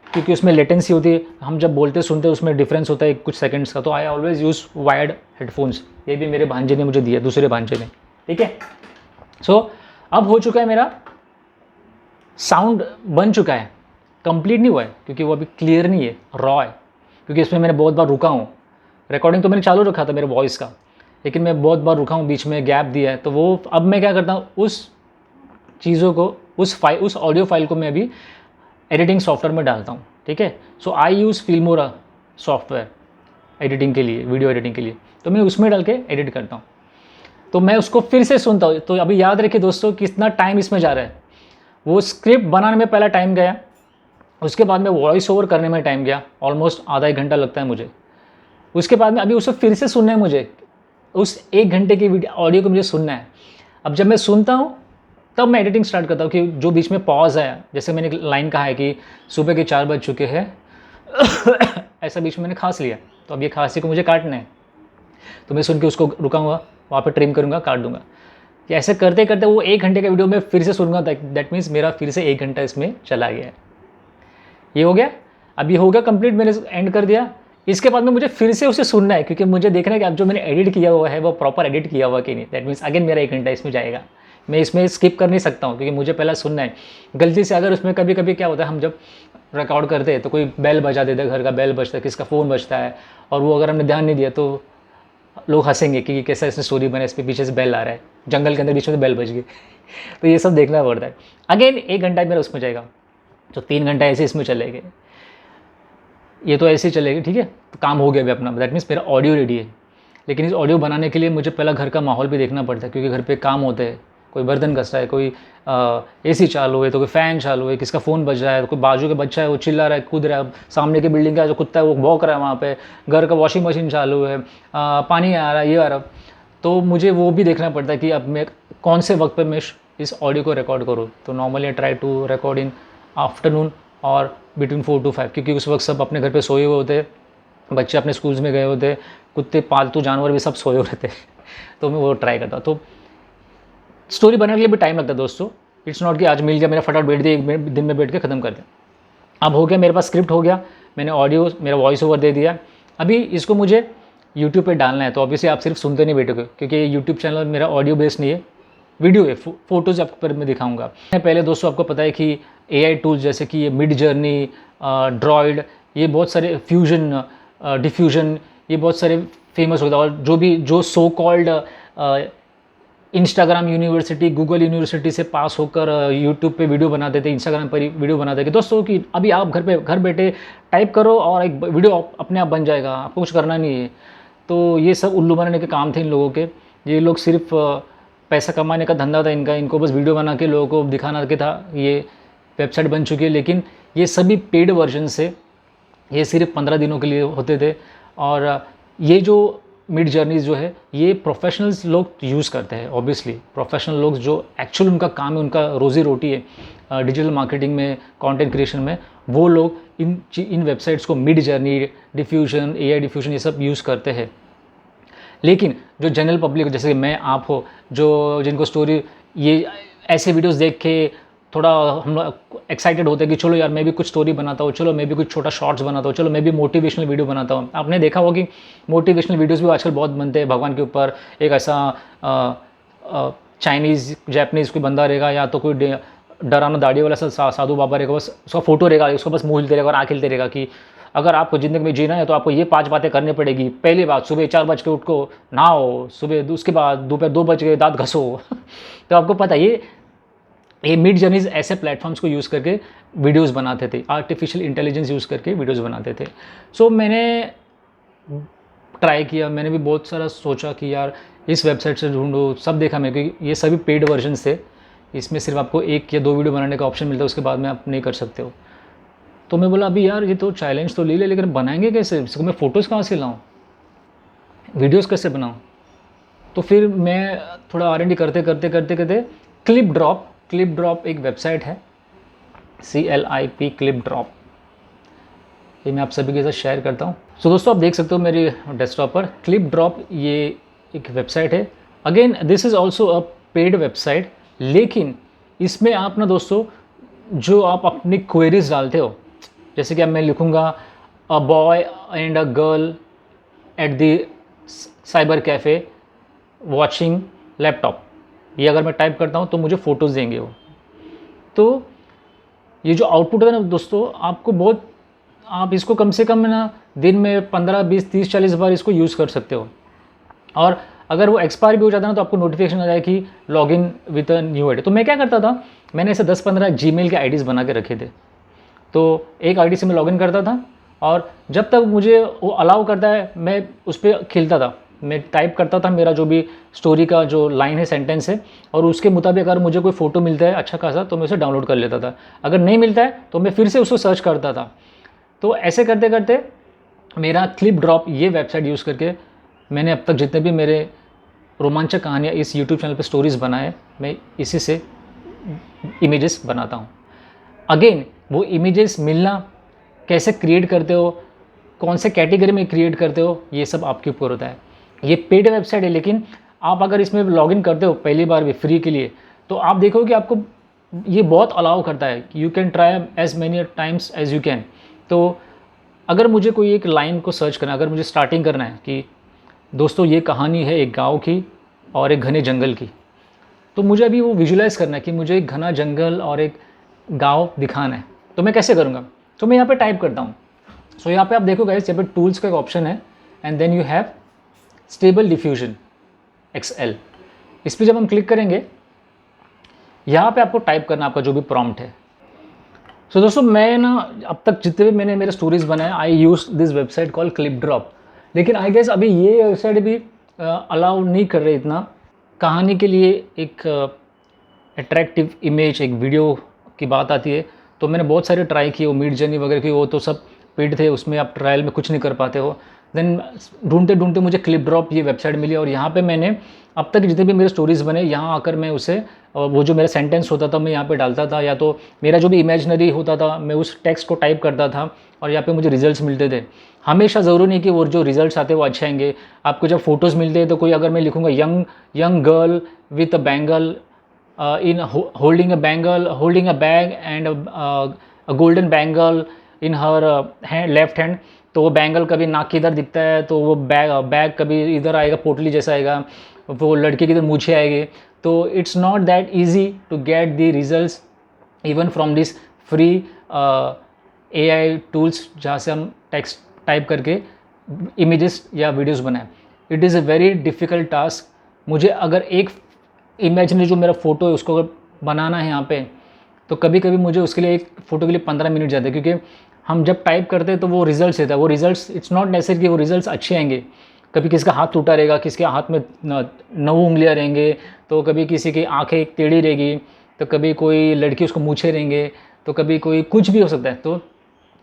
क्योंकि उसमें लेटेंसी होती है, हम जब बोलते सुनते उसमें डिफरेंस होता है कुछ सेकंड्स का, तो I always use wired headphones. ये भी मेरे भांजे ने मुझे दिया, दूसरे भांजे ने, ठीक है। सो अब हो चुका है, मेरा साउंड बन चुका है, कंप्लीट नहीं हुआ है, क्योंकि वो अभी क्लियर नहीं है, रॉ है, क्योंकि इसमें मैंने बहुत बार रुका हूँ। रिकॉर्डिंग तो मैंने चालू रखा था मेरे वॉइस का, लेकिन मैं बहुत बार रुका हूँ, बीच में गैप दिया है, तो वो अब मैं क्या करता हूँ, उस चीज़ों को, उस ऑडियो फाइल को मैं अभी एडिटिंग सॉफ्टवेयर में डालता हूँ, ठीक है। सो आई यूज़ फिल्मोरा सॉफ्टवेयर एडिटिंग के लिए, वीडियो एडिटिंग के लिए, तो मैं उसमें डाल के एडिट करता हूँ। तो मैं उसको फिर से सुनता हूँ। तो अभी याद रखिए दोस्तों, कितना टाइम इसमें जा रहा है। वो स्क्रिप्ट बनाने में पहला टाइम गया, उसके बाद में वॉइस ओवर करने में टाइम गया, ऑलमोस्ट आधा 1 घंटा लगता है मुझे। उसके बाद में अभी उसे फिर से सुनना है मुझे, उस 1 घंटे की वीडियो ऑडियो को मुझे सुनना है। अब जब मैं सुनता हूँ तब मैं एडिटिंग स्टार्ट करता हूँ, कि जो बीच में पॉज है, जैसे मैंने लाइन कहा है कि सुबह के 4 बज चुके हैं ऐसा बीच में मैंने खांस लिया, तो अब ये खांसी को मुझे काटना है, तो मैं सुन के उसको रुकाऊँगा, वहाँ पे ट्रिम करूँगा, काट दूँगा। कि ऐसे करते करते वो 1 घंटे का वीडियो मैं फिर से सुनूँगा, दैट मीन्स मेरा फिर से 1 घंटा इसमें चला गया है। ये हो गया। अब ये हो गया कंप्लीट, मैंने एंड कर दिया। इसके बाद में मुझे फिर से उसे सुनना है, क्योंकि मुझे देखना है कि अब जो मैंने एडिट किया हुआ है वो प्रॉपर एडिट किया हुआ कि नहीं। दैट मीन्स अगेन मेरा 1 घंटा इसमें जाएगा। मैं इसमें स्किप कर नहीं सकता हूँ, क्योंकि मुझे पहला सुनना है। गलती से अगर उसमें कभी कभी क्या होता है, हम जब रिकॉर्ड करते हैं तो कोई बेल बजा देता है, घर का बेल बजता है, किसका फ़ोन बजता है, और वो अगर हमने ध्यान नहीं दिया तो लोग हंसेंगे कि कैसा इसने स्टोरी बना, इस पे पीछे से बेल आ रहा है, जंगल के अंदर बीच में बेल बज गई। तो ये सब देखना पड़ता है। अगेन 1 घंटा मेरा उसमें जाएगा, तो 3 घंटा ऐसे इसमें चलेंगे। ये तो ऐसे ही चलेगी, ठीक है। तो काम हो गया अभी अपना, दैट मीन्स मेरा ऑडियो रेडी है। लेकिन इस ऑडियो बनाने के लिए मुझे पहला घर का माहौल भी देखना पड़ता है, क्योंकि घर पे काम होते हैं, कोई बर्तन घस रहा है, कोई एसी चालू है, तो कोई फ़ैन चालू है, किसका फ़ोन बज रहा है, तो कोई बाजू का बच्चा है वो चिल्ला रहा है, कूद रहा है, सामने की बिल्डिंग का जो कुत्ता है वो भौंक रहा है वहाँ पे, घर का वॉशिंग मशीन चालू है, पानी आ रहा है, ये आ रहा है। तो मुझे वो भी देखना पड़ता है कि अब मैं कौन से वक्त पे मैं इस ऑडियो को रिकॉर्ड करूँ। तो normally I try to record in afternoon और बिटवीन 4 to 5, क्योंकि उस वक्त सब अपने घर पे सोए हुए होते, बच्चे अपने स्कूल्स में गए होते, कुत्ते पालतू जानवर भी सब सोए हुए रहते। तो मैं वो ट्राई करता। तो स्टोरी बनाने के लिए भी टाइम लगता है दोस्तों। इट्स नॉट कि आज मिल गया, मैंने फटाफट बैठ दिया, 1 दिन में बैठ के ख़त्म कर दिया। अब हो गया, मेरे पास स्क्रिप्ट हो गया, मैंने ऑडियो, मेरा वॉइस ओवर दे दिया। अभी इसको मुझे यूट्यूब पे डालना है, तो ऑब्वियसली आप सिर्फ सुनते नहीं बैठोगे, क्योंकि यूट्यूब चैनल मेरा ऑडियो बेस्ड नहीं है, वीडियो है, फ़ोटोज़ आपको पर मैं दिखाऊंगा। पहले दोस्तों आपको पता है कि AI टूल्स जैसे कि ये मिड जर्नी, ड्रॉइड, ये बहुत सारे फ्यूजन, डिफ्यूजन, ये बहुत सारे फेमस होता है। और जो so called Instagram university, Google university से पास होकर यूट्यूब पे वीडियो बनाते थे, इंस्टाग्राम पर वीडियो बनाते थे दोस्तों, कि अभी आप घर बैठे टाइप करो और एक वीडियो अपने आप बन जाएगा, आपको कुछ करना नहीं है। तो ये सब उल्लू बनाने के काम थे इन लोगों के। ये लोग सिर्फ पैसा कमाने का धंधा था इनका, इनको बस वीडियो बना के लोगों को दिखाना के था। ये वेबसाइट बन चुकी है, लेकिन ये सभी पेड वर्जन से, ये सिर्फ 15 दिनों के लिए होते थे। और ये जो मिड जर्नीज़ जो है, ये प्रोफेशनल्स लोग यूज़ करते हैं। ऑब्वियसली प्रोफेशनल लोग जो एक्चुअल उनका काम है, उनका रोज़ी रोटी है डिजिटल मार्केटिंग में, कंटेंट क्रिएशन में, वो लोग इन वेबसाइट्स को mid journey, diffusion, AI diffusion ये सब यूज़ करते हैं। लेकिन जो जनरल पब्लिक जैसे मैं, आप हो, जो जिनको स्टोरी, ये ऐसे वीडियोस देख के थोड़ा हम लोग एक्साइटेड होते हैं कि चलो यार मैं भी कुछ स्टोरी बनाता हूँ, चलो मैं भी कुछ छोटा शॉर्ट्स बनाता हूँ, चलो मैं भी मोटिवेशनल वीडियो बनाता हूँ। आपने देखा होगा कि मोटिवेशनल वीडियोस भी आजकल बहुत बनते हैं भगवान के ऊपर। एक ऐसा चाइनीज़ जैपनीज़ कोई बंदा रहेगा, या तो कोई डरावना दाढ़ी वाला साधु बाबा रहेगा, बस उसका फोटो रहेगा, उसको बस मुँह हिलते रहेगा और आँख हिलते रहेगा कि अगर आपको ज़िंदगी में जीना है तो आपको ये 5 बातें करनी पड़ेगी। पहली बात, सुबह 4 बज के उठ को नहाओ, सुबह, उसके बाद दोपहर 2 बज के दांत घसो। तो आपको पता है ये मिड जर्नीज़ ऐसे प्लेटफॉर्म्स को यूज़ करके वीडियोस बनाते थे, आर्टिफिशियल इंटेलिजेंस यूज़ करके वीडियोस बनाते थे। सो मैंने ट्राई किया, मैंने भी बहुत सारा सोचा कि यार इस वेबसाइट से ढूंढो, सब देखा मैं, क्योंकि ये सभी पेड वर्जन थे। इसमें सिर्फ आपको 1 या 2 वीडियो बनाने का ऑप्शन मिलता है, उसके बाद में आप नहीं कर सकते हो। तो मैं बोला अभी यार ये तो चैलेंज तो ले ले, लेकिन बनाएंगे कैसे, इसको मैं फ़ोटोज़ कहाँ से लाऊँ, वीडियोज़ कैसे बनाऊँ। तो फिर मैं थोड़ा R&D करते क्लिप ड्रॉप एक वेबसाइट है, CLIP क्लिप ड्रॉप, ये मैं आप सभी के साथ शेयर करता हूँ। सो दोस्तों आप देख सकते हो मेरे डेस्कटॉप पर क्लिप ड्रॉप, ये एक वेबसाइट है। Again this is also a paid website, लेकिन इसमें आप ना दोस्तों, जो आप अपनी क्वेरीज डालते हो, जैसे कि अब मैं लिखूँगा a boy and a girl at the cyber cafe watching laptop, ये अगर मैं टाइप करता हूँ तो मुझे फ़ोटोज़ देंगे वो। तो ये जो आउटपुट है ना दोस्तों, आपको बहुत, आप इसको कम से कम ना दिन में 15, 20, 30, 40 बार इसको यूज़ कर सकते हो। और अगर वो एक्सपायर भी हो जाता है ना, तो आपको नोटिफिकेशन आ जाए कि login with a new ID. तो मैं क्या करता था, मैंने ऐसे 10-15 जीमेल के आईडीज़ बना के रखे थे। तो एक आईडी से मैं लॉगिन करता था, और जब तक मुझे वो अलाउ करता है मैं उस पर खिलता था, मैं टाइप करता था मेरा जो भी स्टोरी का जो लाइन है, सेंटेंस है, और उसके मुताबिक अगर मुझे कोई फ़ोटो मिलता है अच्छा खासा तो मैं उसे डाउनलोड कर लेता था। अगर नहीं मिलता है तो मैं फिर से उसको सर्च करता था। तो ऐसे करते करते मेरा क्लिप ड्रॉप, ये वेबसाइट यूज़ करके मैंने अब तक जितने भी मेरे रोमांचक कहानियाँ इस यूट्यूब चैनल पे स्टोरीज़ बनाए, मैं इसी से इमेजेस बनाता हूँ। अगेन वो इमेजेस मिलना, कैसे क्रिएट करते हो, कौन से कैटेगरी में क्रिएट करते हो, ये सब आपके ऊपर होता है। ये पेड वेबसाइट है, लेकिन आप अगर इसमें लॉगिन करते हो पहली बार भी फ्री के लिए, तो आप देखो कि आपको ये बहुत अलाउ करता है, you can try as many times as you can. तो अगर मुझे कोई एक लाइन को सर्च करना, अगर मुझे स्टार्टिंग करना है कि दोस्तों ये कहानी है एक गाँव की और एक घने जंगल की, तो मुझे अभी वो विजुलाइज़ करना है कि मुझे एक घना जंगल और एक गाँव दिखाना है, तो मैं कैसे करूँगा? तो मैं यहाँ पे टाइप करता हूँ। सो यहाँ पे आप देखो गाइस, यहाँ पे टूल्स का एक ऑप्शन है and then you have stable diffusion XL। इस पर जब हम क्लिक करेंगे, यहाँ पे आपको टाइप करना आपका जो भी प्रॉम्प्ट है। सो दोस्तों, मैं ना अब तक जितने भी मैंने मेरे स्टोरीज बनाए, I use this website call ClipDrop. लेकिन आई गेस अभी ये वेबसाइट भी अलाउ नहीं कर रही इतना। कहानी के लिए एक अट्रैक्टिव इमेज, एक वीडियो की बात आती है, तो मैंने बहुत सारे ट्राई किए, वो मिड जर्नी वगैरह की, वो तो सब पेड थे, उसमें आप ट्रायल में कुछ नहीं कर पाते हो। देन ढूंढते ढूंढते मुझे क्लिप ड्रॉप ये वेबसाइट मिली, और यहाँ पे मैंने अब तक जितने भी मेरे स्टोरीज़ बने, यहाँ आकर मैं उसे वो जो मेरा सेंटेंस होता था मैं यहाँ पे डालता था, या तो मेरा जो भी इमेजिनरी होता था मैं उस टेक्स्ट को टाइप करता था, और यहाँ पे मुझे रिजल्ट्स मिलते थे। हमेशा ज़रूरी नहीं कि वो जो रिजल्ट्स आते हैं वो अच्छे आएंगे। आपको जब फोटोज़ मिलते हैं, तो कोई अगर मैं लिखूँगा young girl with a bangle in holding a bag and a golden bangle in her left hand, तो वो बैंगल कभी नाक की इधर दिखता है, तो वो बैग कभी इधर आएगा, पोटली जैसा आएगा, वो लड़के की इधर मूछें आएगी। तो it's not that easy to get the results even from this free AI tools, जहाँ से हम टेक्स्ट टाइप करके इमेजेस या वीडियोस बनाएं। It is a very difficult task. मुझे अगर एक इमेजिनरी जो मेरा फ़ोटो है उसको अगर बनाना है यहाँ पे, तो कभी कभी मुझे उसके लिए एक फ़ोटो के लिए 15 मिनट जाते हैं, क्योंकि हम जब टाइप करते हैं तो वो रिजल्ट्स देता है। वो रिजल्ट्स इट्स नॉट नेसेसरी कि वो रिजल्ट्स अच्छे आएंगे। कभी किसी का हाथ टूटा रहेगा, किसी के हाथ में 9 उंगलियाँ रहेंगे, तो कभी किसी की आँखें एक टेढ़ी रहेगी, तो कभी कोई लड़की उसको मूछे रहेंगे, तो कभी कोई कुछ भी हो सकता है। तो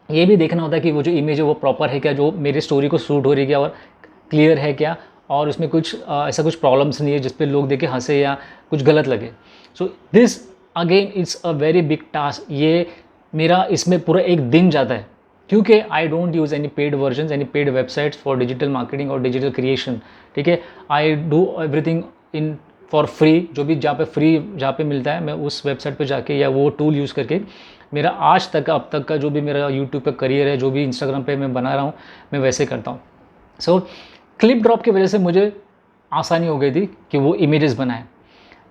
ये भी देखना होता है कि वो जो इमेज है वो प्रॉपर है क्या, जो मेरी स्टोरी को सूट हो रही है क्या, और क्लियर है क्या, और उसमें कुछ ऐसा कुछ प्रॉब्लम्स नहीं है जिस पे लोग देखे हंसे या कुछ गलत लगे। So this again it's a very big task. ये मेरा इसमें पूरा एक दिन जाता है, क्योंकि I don't use any paid version, any paid websites for digital marketing और डिजिटल क्रिएशन। ठीक है, I do everything in for free. जो भी जहाँ पे फ्री जहाँ पे मिलता है, मैं उस वेबसाइट पे जाके या वो टूल यूज़ करके मेरा आज तक का अब तक का जो भी मेरा यूट्यूब का करियर है, जो भी इंस्टाग्राम पे मैं बना रहा हूँ, मैं वैसे करता हूँ। सो क्लिप ड्रॉप की वजह से मुझे आसानी हो गई थी कि वो इमेजेस बनाए।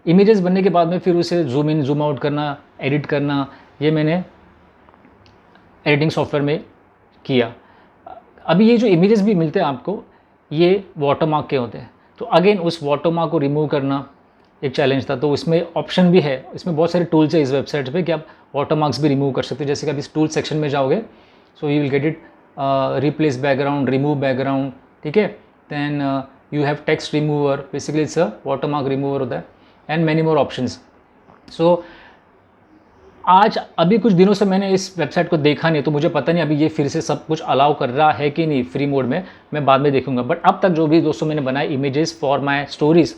इमेजेस बनने के बाद में फिर उसे जूम इन जूम आउट करना, एडिट करना, ये मैंने एडिटिंग सॉफ्टवेयर में किया। अभी ये जो इमेजेस भी मिलते हैं आपको, ये वाटरमार्क के होते हैं, तो अगेन उस वाटरमार्क को रिमूव करना एक चैलेंज था। तो इसमें ऑप्शन भी है, इसमें बहुत सारे टूल्स है इस वेबसाइट पे कि आप वाटरमार्क्स भी रिमूव कर सकते हो। जैसे कि आप इस टूल सेक्शन में जाओगे, so you will get it replace background, remove background, ठीक है। Then you have text remover, basically it's a watermark remover होता है, and many more options. So आज अभी कुछ दिनों से मैंने इस वेबसाइट को देखा नहीं, तो मुझे पता नहीं अभी ये फिर से सब कुछ अलाउ कर रहा है कि नहीं फ्री मोड में, मैं बाद में देखूंगा। बट अब तक जो भी दोस्तों मैंने बनाए images for my stories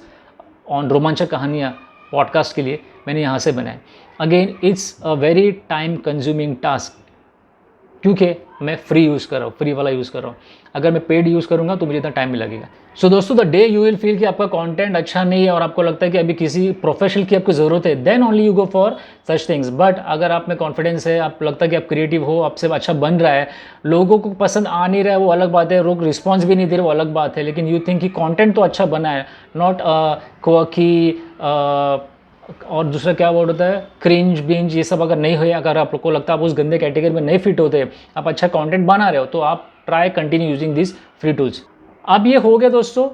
on रोमांचक कहानियाँ पॉडकास्ट के लिए, मैंने यहाँ से बनाए। Again it's a very time consuming task, क्योंकि मैं फ्री यूज़ कर रहा हूँ, फ्री वाला यूज़ कर रहा हूँ। अगर मैं पेड यूज़ करूँगा तो मुझे इतना टाइम भी लगेगा। सो दोस्तों, the day you will feel कि आपका कंटेंट अच्छा नहीं है और आपको लगता है कि अभी किसी प्रोफेशनल की आपको ज़रूरत है, then only you go for such things. But अगर आप में कॉन्फिडेंस है, आप लगता है कि आप क्रिएटिव हो, आपसे अच्छा बन रहा है, लोगों को पसंद आ नहीं रहा है वो अलग बात है, लोग रिस्पॉन्स भी नहीं दे रहे वो अलग बात है, लेकिन यू थिंक कि कॉन्टेंट तो अच्छा बना है, नॉट क्वर्की, और दूसरा क्या वर्ड होता है, क्रिंज बिंज, ये सब अगर नहीं हो, अगर आपको लगता है आप उस गंदे कैटेगरी में नहीं फिट होते, आप अच्छा कंटेंट बना रहे हो, तो आप try continue using this free tools. अब ये हो गया दोस्तों,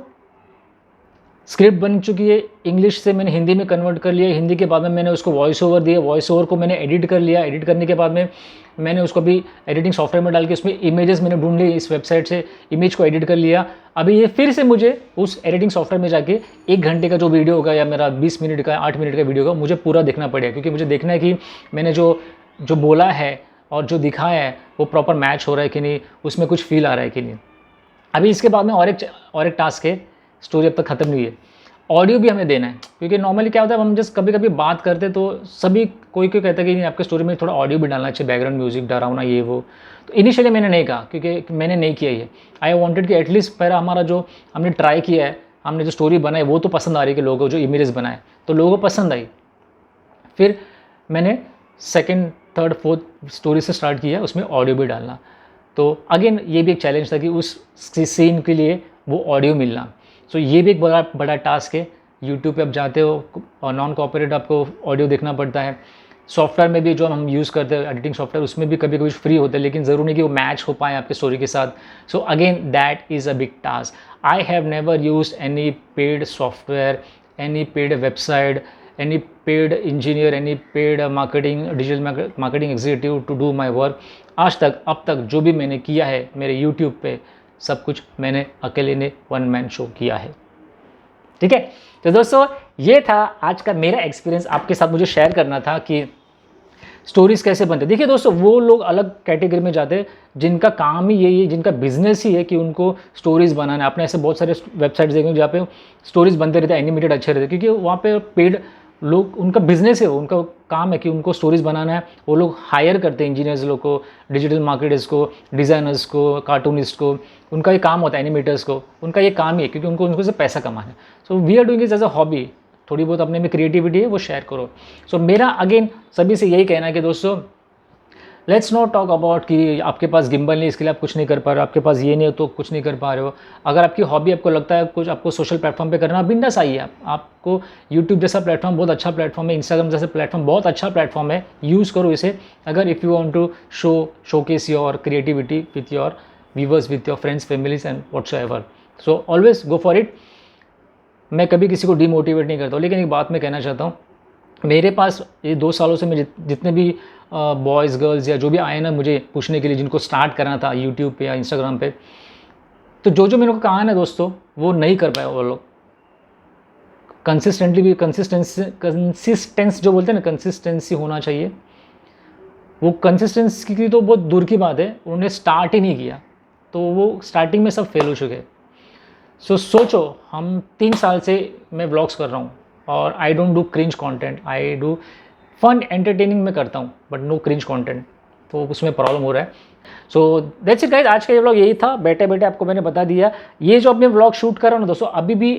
स्क्रिप्ट बन चुकी है, इंग्लिश से मैंने हिंदी में कन्वर्ट कर लिया, हिंदी के बाद में मैंने उसको वॉइस ओवर दिया, वॉइस ओवर को मैंने एडिट कर लिया, एडिट करने के बाद में मैंने उसको भी एडिटिंग सॉफ्टवेयर में डाल के उसमें इमेजेस मैंने ढूंढ ली, इस वेबसाइट से इमेज को एडिट कर लिया। अभी ये फिर से मुझे उस एडिटिंग सॉफ्टवेयर में जाके 1 घंटे का जो वीडियो होगा या मेरा 20 मिनट का 8 मिनट का वीडियो होगा, मुझे पूरा देखना पड़ेगा, क्योंकि मुझे देखना है कि मैंने जो बोला है और जो दिखाया है वो प्रॉपर मैच हो रहा है कि नहीं, उसमें कुछ फील आ रहा है कि नहीं। अभी इसके बाद में और एक टास्क है, स्टोरी अब तक ख़त्म नहीं है। ऑडियो भी हमें देना है, क्योंकि नॉर्मली क्या होता है हम जस्ट कभी कभी बात करते तो सभी कोई कोई कहता है कि नहीं आपके स्टोरी में थोड़ा ऑडियो भी डालना चाहिए, बैकग्राउंड म्यूजिक डरावना ये वो। तो इनिशियली मैंने नहीं कहा, क्योंकि मैंने नहीं किया ये। आई वॉन्टेड कि एटलीस्ट पहला हमारा जो हमने ट्राई किया है, हमने जो स्टोरी बनाई वो तो पसंद आ रही है कि लोगों को जो इमेजेस बनाए तो लोगों को पसंद आई। फिर मैंने सेकेंड थर्ड फोर्थ स्टोरी से स्टार्ट किया उसमें ऑडियो भी डालना। तो अगेन ये भी एक चैलेंज था कि उस सीन के लिए वो ऑडियो मिलना। सो ये भी एक बड़ा बड़ा टास्क है। यूट्यूब पे आप जाते हो और नॉन कॉपीराइट आपको ऑडियो देखना पड़ता है। सॉफ्टवेयर में भी जो हम यूज़ करते हैं एडिटिंग सॉफ्टवेयर, उसमें भी कभी कभी फ्री होते हैं, लेकिन ज़रूरी नहीं कि वो मैच हो पाए आपके स्टोरी के साथ। So again that is a big task. I have never used any paid software, any paid website, any paid engineer, any paid marketing digital marketing executive to do my work। आज तक अब तक जो भी मैंने किया है मेरे YouTube पे सब कुछ मैंने अकेले ने वन मैन शो किया है। ठीक है, तो दोस्तों ये था आज का मेरा एक्सपीरियंस, आपके साथ मुझे शेयर करना था कि स्टोरीज़ कैसे बनते। देखिए दोस्तों, वो लोग अलग कैटेगरी में जाते हैं जिनका काम ही यही है, जिनका बिजनेस ही है कि उनको स्टोरीज़ बनाना है। आपने ऐसे बहुत सारे वेबसाइट्स देखेंगे जहाँ पे स्टोरीज़ बनते रहते हैं, एनिमेटेड अच्छे रहते हैं, क्योंकि वहाँ पे पेड लोग, उनका बिजनेस है, उनका काम है कि उनको स्टोरीज़ बनाना है। वो लोग हायर करते हैं इंजीनियर्स लोग को, डिजिटल मार्केटर्स को, डिज़ाइनर्स को, कार्टूनिस्ट को। उनका ये काम होता है, एनिमेटर्स को उनका ये काम ही है, क्योंकि उनको से पैसा कमाना है। So we are doing it as a hobby. थोड़ी बहुत अपने में क्रिएटिविटी है वो शेयर करो। सो मेरा अगेन सभी से यही कहना है कि दोस्तों लेट्स नॉट टॉक अबाउट कि आपके पास गिम्बल नहीं इसके लिए आप कुछ नहीं कर पा रहे हो, आपके पास ये नहीं हो तो कुछ नहीं कर पा रहे हो। अगर आपकी हॉबी आपको लगता है कुछ आपको सोशल प्लेटफॉर्म पे करना, बिंदास आइए। आपको यूट्यूब जैसा प्लेटफॉर्म बहुत अच्छा प्लेटफॉर्म है, इंस्टाग्राम जैसा प्लेटफॉर्म बहुत अच्छा प्लेटफॉर्म है, यूज़ करो इसे। अगर if you want to showcase your creativity with your viewers, with your friends, families and whatsoever, so always go for it. मैं कभी किसी को डीमोटिवेट नहीं करता हूँ, लेकिन एक बात मैं कहना चाहता हूँ, मेरे पास ये 2 सालों से मैं जितने भी बॉयज़ गर्ल्स या जो भी आए ना मुझे पूछने के लिए, जिनको स्टार्ट करना था यूट्यूब पे या इंस्टाग्राम पे, तो जो मैंने को कहा है ना दोस्तों, वो नहीं कर पाए वो लोग। कंसिस्टेंटली भी कंसिस्टेंस जो बोलते हैं ना, कंसिस्टेंसी होना चाहिए। वो कंसिस्टेंसी की तो बहुत दूर की बात है, उन्होंने स्टार्ट ही नहीं किया, तो वो स्टार्टिंग में सब फेल हो चुके। सो सोचो, हम 3 साल से मैं व्लॉग्स कर रहा हूँ और I don't do cringe content, I do fun entertaining में करता हूँ, बट नो क्रिंज कंटेंट, तो उसमें प्रॉब्लम हो रहा है। सो दैट्स इट गाइस, आज का ये व्लॉग यही था। बैठे बैठे आपको मैंने बता दिया। ये जो अपने व्लॉग शूट कर रहा हूँ ना दोस्तों, अभी भी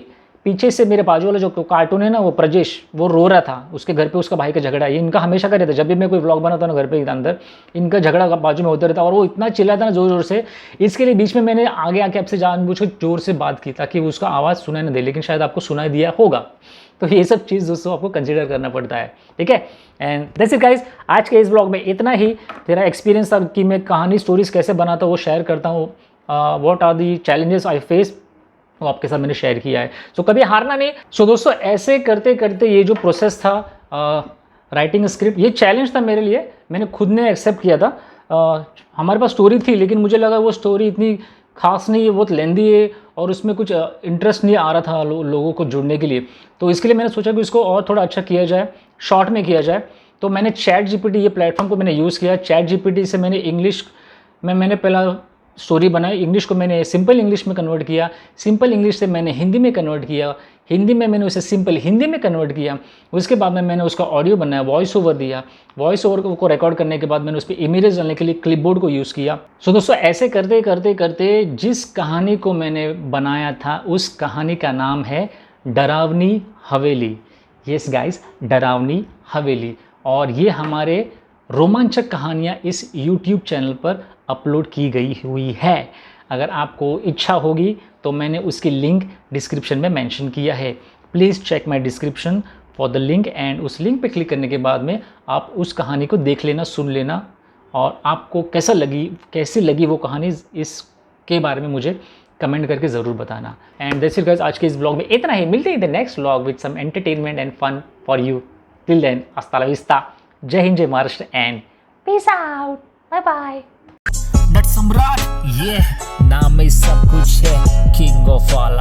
पीछे से मेरे बाजू वाला जो कार्टून है ना, वो प्रजेश, वो रो रहा था। उसके घर पे उसका भाई का झगड़ा, ये इनका हमेशा का रहता है। जब भी मैं कोई व्लॉग बनाता हूँ ना घर पे अंदर, इनका झगड़ा बाजू में होता रहता, और वो इतना चिल्लाता ना जोर जोर से। इसके लिए बीच में मैंने आगे आके आपसे जानबूझ के जोर से बात की ताकि उसका आवाज़ सुनाई ना दे, लेकिन शायद आपको सुनाई दिया होगा। तो ये सब चीज़ दोस्तों आपको कंसिडर करना पड़ता है, ठीक है। एंड दैट्स इट गाइस, आज के इस ब्लॉग में इतना ही। तेरा एक्सपीरियंस था कि मैं कहानी स्टोरीज कैसे बनाता हूँ वो शेयर करता हूँ। What are the challenges I face, वो आपके साथ मैंने शेयर किया है। सो कभी हारना नहीं। सो दोस्तों ऐसे करते करते ये जो प्रोसेस था राइटिंग स्क्रिप्ट, ये चैलेंज था मेरे लिए, मैंने खुद ने एक्सेप्ट किया था। हमारे पास स्टोरी थी, लेकिन मुझे लगा वो स्टोरी इतनी खास नहीं है, बहुत लेंदी है और उसमें कुछ इंटरेस्ट नहीं आ रहा था लोगों को जुड़ने के लिए। तो इसके लिए मैंने सोचा कि इसको और थोड़ा अच्छा किया जाए, शॉर्ट में किया जाए। तो मैंने ChatGPT ये प्लेटफॉर्म को मैंने यूज़ किया। ChatGPT से मैंने इंग्लिश में मैंने पहला स्टोरी बनाई, इंग्लिश को मैंने सिंपल इंग्लिश में कन्वर्ट किया, सिंपल इंग्लिश से मैंने हिंदी में कन्वर्ट किया, हिंदी में मैंने उसे सिंपल हिंदी में कन्वर्ट किया। उसके बाद में मैंने उसका ऑडियो बनाया, वॉइस ओवर दिया। वॉइस ओवर को रिकॉर्ड करने के बाद मैंने उस पर इमेजेस डालने के लिए क्लिपबोर्ड को यूज़ किया। सो दोस्तों ऐसे करते करते करते जिस कहानी को मैंने बनाया था उस कहानी का नाम है डरावनी हवेली। यस गाइस, डरावनी हवेली। और ये हमारे रोमांचक कहानियाँ इस YouTube चैनल पर अपलोड की गई हुई है। अगर आपको इच्छा होगी तो मैंने उसकी लिंक डिस्क्रिप्शन में मेंशन किया है। Please check my description for the link, and उस लिंक पे क्लिक करने के बाद में आप उस कहानी को देख लेना, सुन लेना, और आपको कैसी लगी वो कहानी, इसके बारे में मुझे कमेंट करके ज़रूर बताना। एंड दैट्स इट गाइस, आज के इस ब्लॉग में इतना ही। मिलते हैं the next blog with some entertainment and fun for you. Till then, हस्ता ला विस्ता, जय हिंद, जय Maharashtra, and peace out, bye bye. Natsamrat, ये नाम में सब कुछ है, किंग ऑफ ऑल।